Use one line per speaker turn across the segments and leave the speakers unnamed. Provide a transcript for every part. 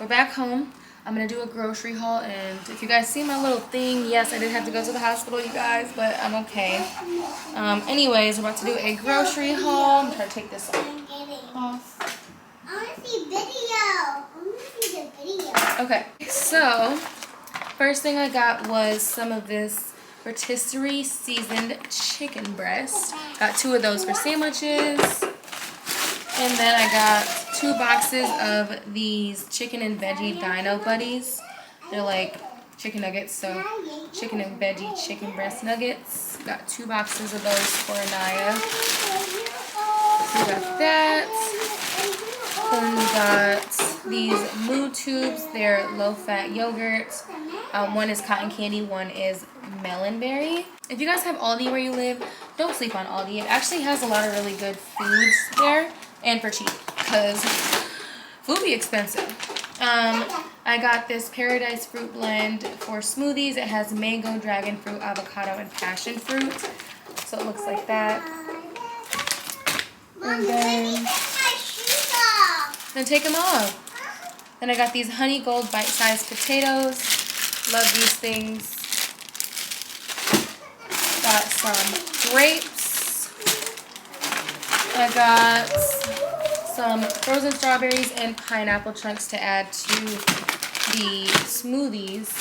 we're back home. I'm gonna do a grocery haul, and if you guys see my little thing, yes, I did have to go to the hospital, you guys, but I'm okay. Anyways, we're about to do a grocery haul. I'm trying to take this off.
I want to see video. I want to see the video.
Okay, so first thing I got was some of this rotisserie seasoned chicken breast. Got 2 of those for sandwiches. And then I got 2 boxes of these chicken and veggie dino buddies. They're like chicken nuggets, so chicken and veggie chicken breast nuggets. Got 2 boxes of those for Anaya. So we got that. Then we got these Moo tubes. They're low-fat yogurt. One is cotton candy, one is melonberry. If you guys have Aldi where you live, don't sleep on Aldi. It actually has a lot of really good foods there. And for cheap, because food be expensive. I got this Paradise Fruit Blend for smoothies. It has mango, dragon fruit, avocado, and passion fruit. So it looks like that.
Mom,
And
let me take my shoes off.
then take them off. Then I got these Honey Gold bite-sized potatoes. Love these things. Got some grapes. I got some frozen strawberries and pineapple chunks to add to the smoothies.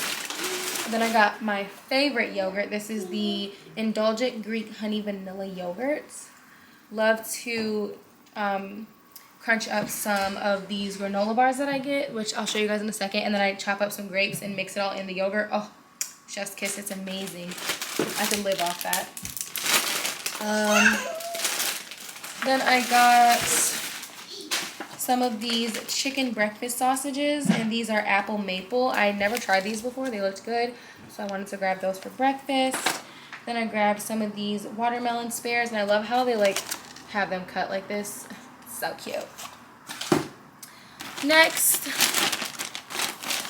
Then I got my favorite yogurt. This is the Indulgent Greek Honey Vanilla Yogurt. Love to crunch up some of these granola bars that I get, which I'll show you guys in a second. And then I chop up some grapes and mix it all in the yogurt. Oh, chef's kiss, it's amazing. I could live off that. Then I got some of these chicken breakfast sausages, and these are apple maple. I never tried these before. They looked good, so I wanted to grab those for breakfast. Then I grabbed some of these watermelon spares, and I love how they like have them cut like this. So cute. Next,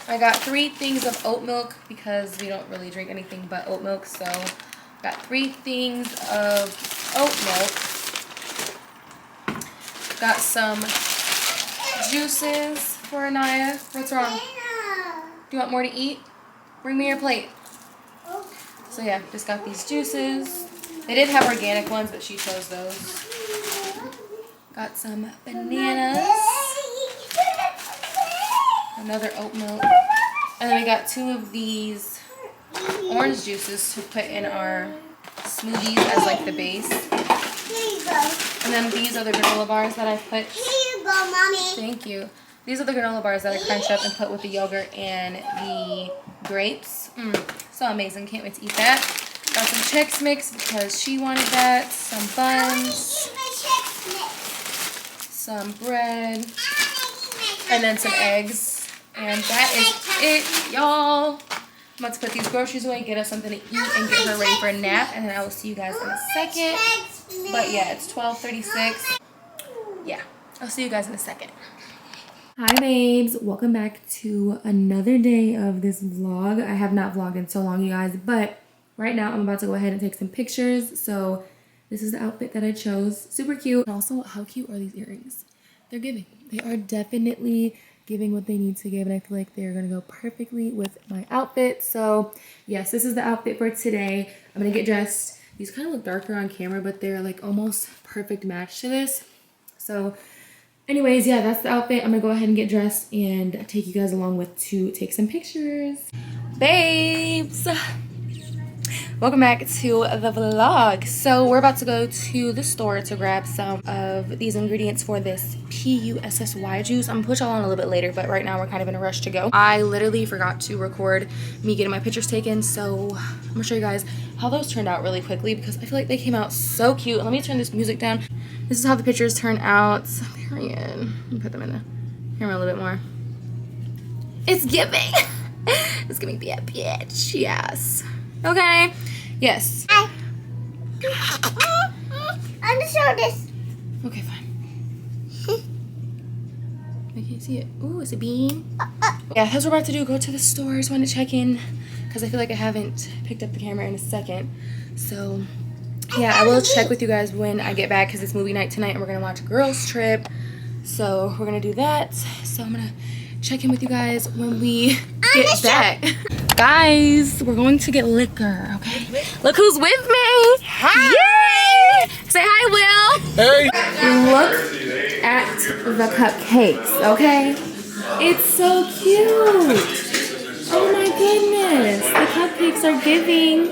I got 3 things of oat milk because we don't really drink anything but oat milk, so got 3 things of oat milk. Got some juices for Anaya. What's wrong? Do you want more to eat? Bring me your plate. So yeah, just got these juices. They did have organic ones, but she chose those. Got some bananas. Another oat milk. And then we got 2 of these orange juices to put in our smoothies as like the base.
Here you go.
And then these are the granola bars that I put.
Here you go, Mommy.
Thank you. These are the granola bars that I crunched up and put with the yogurt and the grapes. So amazing. Can't wait to eat that. Got some Chex Mix because she wanted that. Some buns. Some bread. And then some eggs. And that is it, y'all. I'm about to put these groceries away, get us something to eat, and get her ready for a nap. And then I will see you guys in a second. But yeah, it's 12:36. Yeah, I'll see you guys in a second. Hi babes, welcome back to another day of this vlog. I have not vlogged in so long, you guys, but right now I'm about to go ahead and take some pictures. So this is the outfit that I chose. Super cute. And also, how cute are these earrings? They're giving. They are definitely giving what they need to give, and I feel like they're gonna go perfectly with my outfit. So yes, this is the outfit for today. I'm gonna get dressed. These kind of look darker on camera, but they're like almost perfect match to this. So anyways, yeah, that's the outfit. I'm gonna go ahead and get dressed and take you guys along with to take some pictures. Babes, welcome back to the vlog. So we're about to go to the store to grab some of these ingredients for this PUSSY juice. I'm gonna put y'all on a little bit later, but right now we're kind of in a rush to go. I literally forgot to record me getting my pictures taken, so I'm gonna show you guys how those turned out really quickly because I feel like they came out so cute. Let me turn this music down. This is how the pictures turn out. Period. Let me put them in the camera a little bit more. It's giving. It's giving be a bitch. Yes. Okay. Yes.
I'm gonna show this.
Okay, fine. I can't see it. Ooh, it's a bean. Yeah, that's what we're about to do. Go to the store. I just want to check in because I feel like I haven't picked up the camera in a second. So yeah, I will check with you guys when I get back because it's movie night tonight and we're gonna watch Girls Trip. So we're gonna do that. So I'm gonna check in with you guys when we get back. Guys, we're going to get liquor, okay? Look who's with me. Hi. Yay! Say hi, Will.
Hey.
Look at the cupcakes, okay? It's so cute. Oh my goodness. The cupcakes are giving.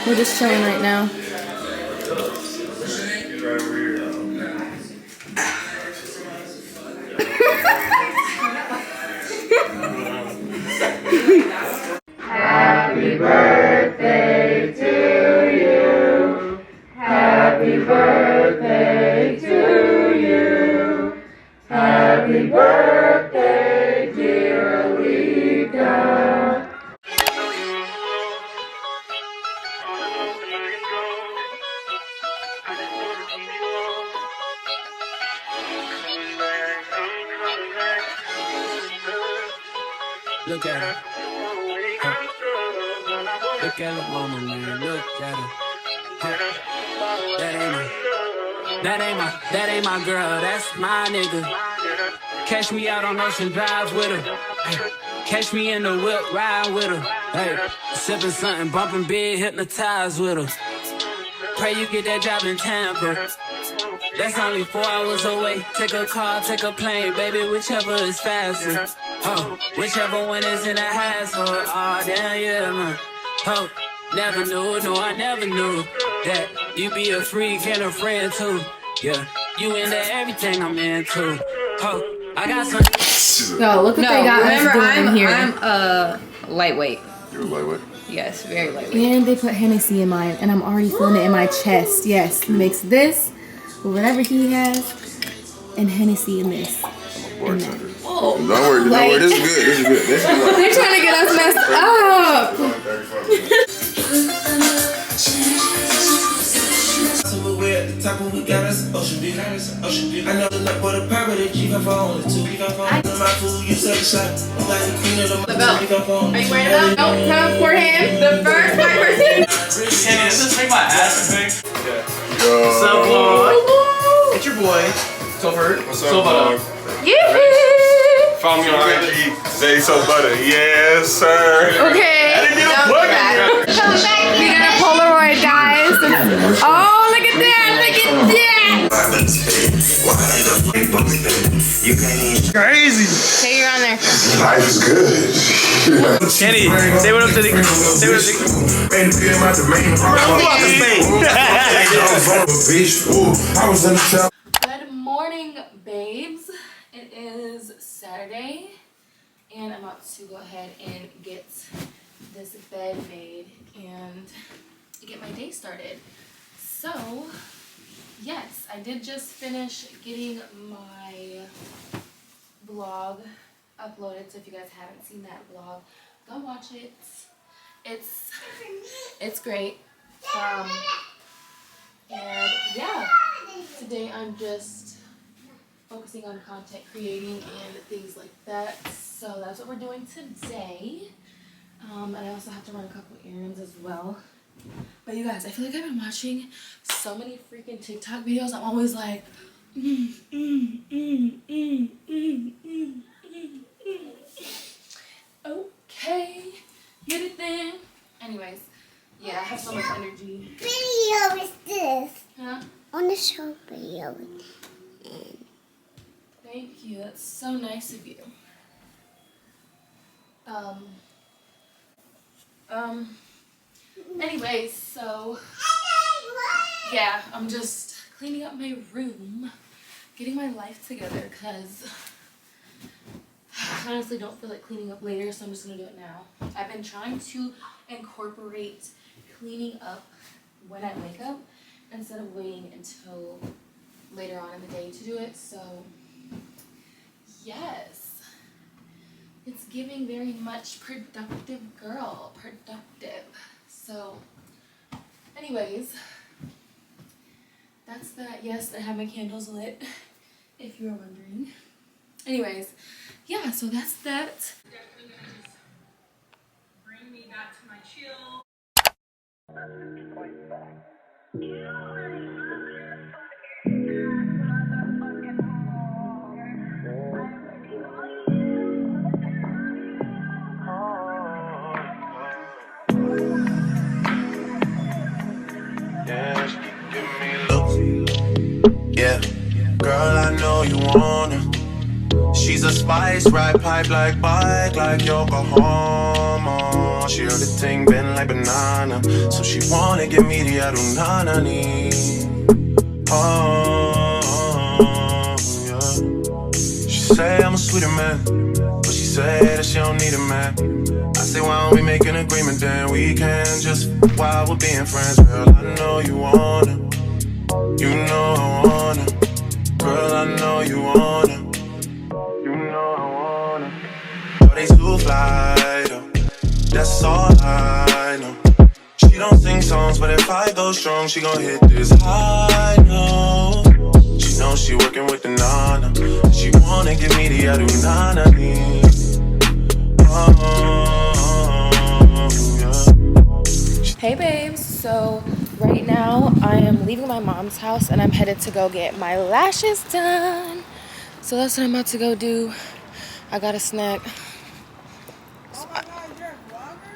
We're just chilling right now. Happy birthday to you. Happy birthday to you. Happy birthday, dear Alika.
Look at her. Look at her mama, man. Look at her. That ain't my girl. That's my nigga. Catch me out on Ocean Drive with her. Hey, catch me in the whip, ride with her. Hey, sipping something, bumping big, hypnotized with her. Pray you get that job in Tampa. That's only 4 hours away. Take a car, take a plane, baby, whichever is faster. Oh, whichever one is in the household. Oh, damn, yeah, man. Oh, never knew, no, I never knew that you be a freak and a friend too. Yeah, you into everything I'm into. Oh, I got some.
Yo, look what they got
remember,
us doing here.
I'm lightweight.
You're lightweight.
Yes, very lightweight.
And they put Hennessy in mine, and I'm already feeling it in my chest. Yes, mix this with whatever he has, and Hennessy in this.
I'm a bartender.
Oh,
Don't worry, this is good. This is good. This is good.
they're trying to get us messed up.
We're at the top and we got us ocean view. I know the luck for the purple, the G5 only two. My food, you take a shot. I'm like the queen of the
belt. Are you wearing it up? No, time for him. The first white person.
Kenny, does this make my ass big? Yeah.
Yo.
What's up, vlog? It's your boy, Topher.
What's up, vlog?
Yeah.
Follow me on IG. Say so butter. Yes, sir.
Okay.
I didn't get a plug in there.
We got a Polaroid, guys. Oh, look at that. Look at that.
Crazy.
Okay, you're on there.
Life is good.
Kenny, say what up to the. Say what up to the.
Good morning, babes. It is Saturday, and I'm about to go ahead and get this bed made and get my day started. So, yes, I did just finish getting my vlog uploaded, so if you guys haven't seen that vlog, go watch it. It's great. And yeah, today I'm just focusing on content creating and things like that. So that's what we're doing today. And I also have to run a couple errands as well. But you guys, I feel like I've been watching so many freaking TikTok videos. I'm always like, okay, get it then. Anyways, yeah, I have so much energy.
Video is this?
Huh?
On the show video.
Thank you. That's so nice of you. Anyways, so yeah, I'm just cleaning up my room, getting my life together, because I honestly don't feel like cleaning up later, so I'm just gonna do it now. I've been trying to incorporate cleaning up when I wake up instead of waiting until later on in the day to do it. So yes, it's giving very much productive girl, productive. So anyways, that's that. Yes, I have my candles lit, if you were wondering. Anyways, yeah, so that's that.
Definitely gonna just bring me back to my chill.
spice, ride pipe like bike, like Yokohama. She heard the ting bend like banana, so she wanna give me the Arunana ni. Oh, yeah. She say I'm a sweeter man, but she say that she don't need a man. I say why don't we make an agreement, then we can just while we're being friends. Girl, I know you wanna, you know I wanna. Girl, I know you wanna, you know I wanna. But they too fly though, that's all I know. She don't sing songs, but if I go strong, she gon' hit this high note. She knows she working with the nana. She wanna give me the Arunana ni.
Hey babes, so right now I am leaving my mom's house and I'm headed to go get my lashes done. So that's what I'm about to go do. I got a snack.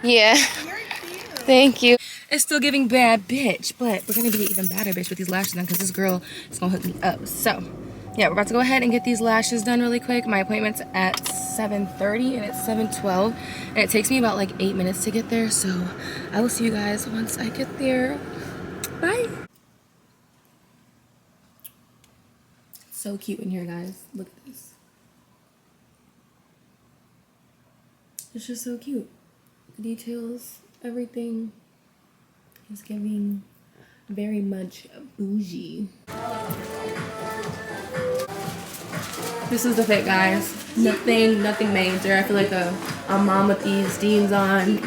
Yeah. Thank you. It's still giving bad bitch, but we're gonna be even badder bitch with these lashes done because this girl is gonna hook me up. So yeah, we're about to go ahead and get these lashes done really quick. My appointment's at 7:30 and it's 7:12 and it takes me about like 8 minutes to get there. So I will see you guys once I get there. Bye. So cute in here, guys. Look at this. It's just so cute. The details, everything is giving very much bougie. This is the fit, guys. Nothing major. I feel like a mom with these jeans on.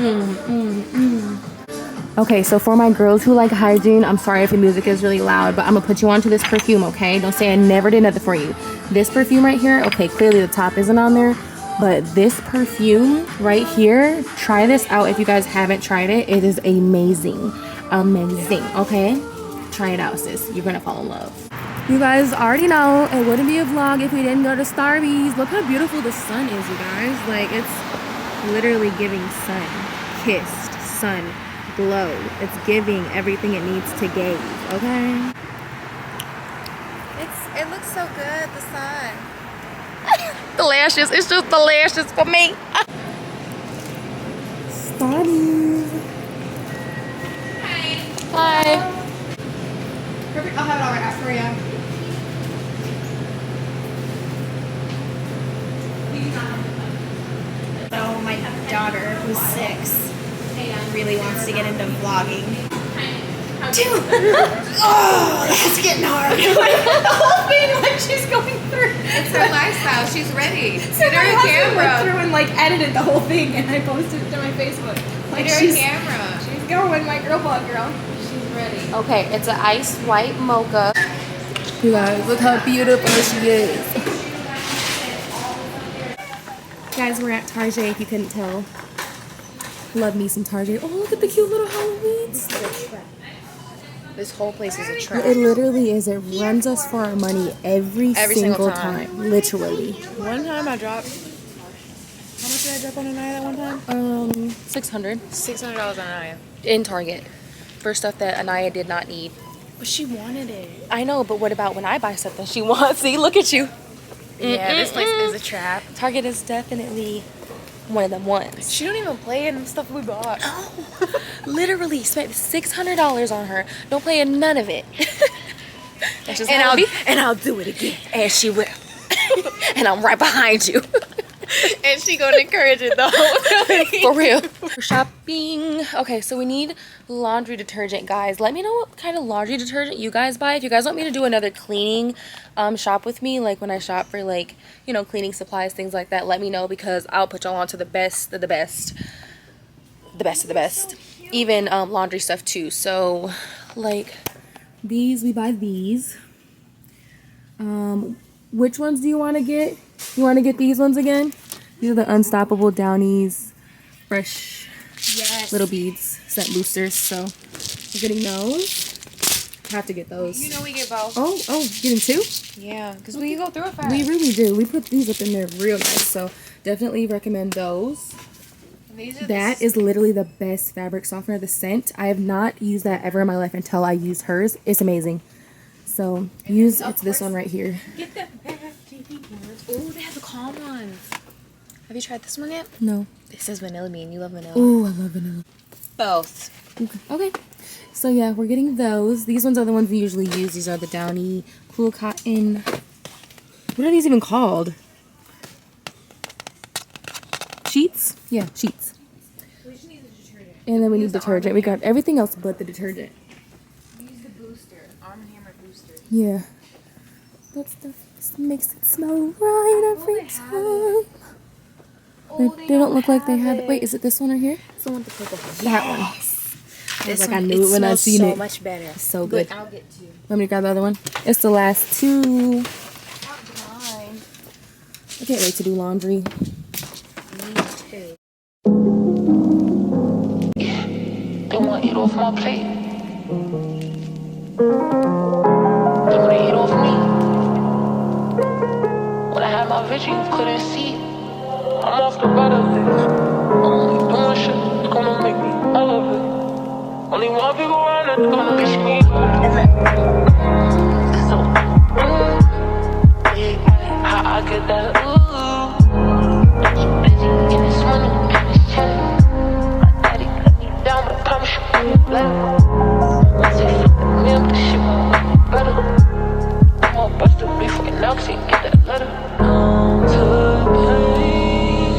Okay, so for my girls who like Hygiene, I'm sorry if the music is really loud, but I'm gonna put you onto this perfume, okay? Don't say I never did nothing for you. This perfume right here, okay, clearly the top isn't on there, but this perfume right here, try this out if you guys haven't tried it. It is amazing. Amazing, okay? Try it out, sis. You're gonna fall in love. You guys already know it wouldn't be a vlog if we didn't go to Starbucks. Look how beautiful the sun is, you guys. Like, it's literally giving sun. Kissed, sun, glow. It's giving everything it needs to gaze, okay?
It looks so good, the sun.
The lashes, it's just the lashes for me. Starbucks. Hi.
Perfect. I'll have it all right after you.
So my daughter, who's 6, really wants to get into vlogging. Oh, that's getting hard. The whole thing, like she's going through.
It's her lifestyle. She's ready.
So
Get her a
went
camera.
through and like edited the whole thing, and I posted it to my Facebook. Like
Get her a
she's
camera.
going, my girl, girl.
She's ready.
Okay, it's an ice white mocha. You guys, look how beautiful she is. Guys, we're at Target, if you couldn't tell. Love me some Target. Oh, look at the cute little Halloweens.
This whole place is a trap.
It literally is. It runs us for our money every single time. Literally.
One time I dropped. How much did I drop on an eye that one time?
$600
$600 on an eye.
in Target for stuff that Anaya did not need.
But she wanted it.
I know, but what about when I buy stuff that she wants? See, look at you.
Yeah, this place is a trap.
Target is definitely one of them ones.
She don't even play in the stuff we bought.
Oh, literally spent $600 on her. Don't play in none of it. That's just how it be.
And I'll do it again.
And she will. And I'm right behind you.
And she gonna encourage it though.
For real. For shopping. Okay, so we need laundry detergent, guys. Let me know what kind of laundry detergent you guys buy. If you guys want me to do another cleaning shop with me, like when I shop for like, you know, cleaning supplies, things like that, let me know because I'll put y'all on to the best of the best. The best of the best. Even laundry stuff too. So like these, we buy these. Which ones do you want to get? You want to get these ones again? These are the Unstoppable Downies Fresh Little Beads Scent Boosters. So we're getting those. Have to get those.
You know we get both.
Oh, getting 2?
Yeah, because we go through it fast.
We really do. We put these up in there real nice. So definitely recommend those. That is literally the best fabric softener. The scent. I have not used that ever in my life until I used hers. It's amazing. So it's this one right here.
Oh, they have the calm ones. Have you tried this one yet?
No.
It says vanilla bean. You love vanilla.
Oh, I love vanilla.
Both.
Okay. So yeah, we're getting those. These ones are the ones we usually use. These are the Downy Cool Cotton. What are these even called? Sheets? Yeah, sheets.
We just need the detergent.
And then we need detergent. We got everything else but the detergent.
We use the booster. Arm & Hammer booster.
Yeah. That stuff just makes it smell right every time. They don't look like they have it. Wait, is it this one right here?
It's the one with the purple.
That one.
This
like
one,
I knew it when I seen
so
it.
much better.
It's so good.
I'll get two.
Want me to grab the other one? It's the last two. I can't wait to do laundry.
Me too.
They want to eat off my plate. They want to eat off me. When I had my vision, you couldn't see. I'm off the better things. I'm only doing shit that's gonna make me elevate. Only one people around that's gonna reach me. So, how I get that, busy in this money, in this check. My daddy cut me down, but I promise you I'll be better. Once they flip the mill, this shit won't make me better. I'm gonna bust the beef for now, 'cause you can get that letter. To the pain.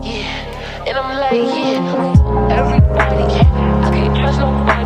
Yeah, and I'm like, yeah, everybody, I can't trust nobody.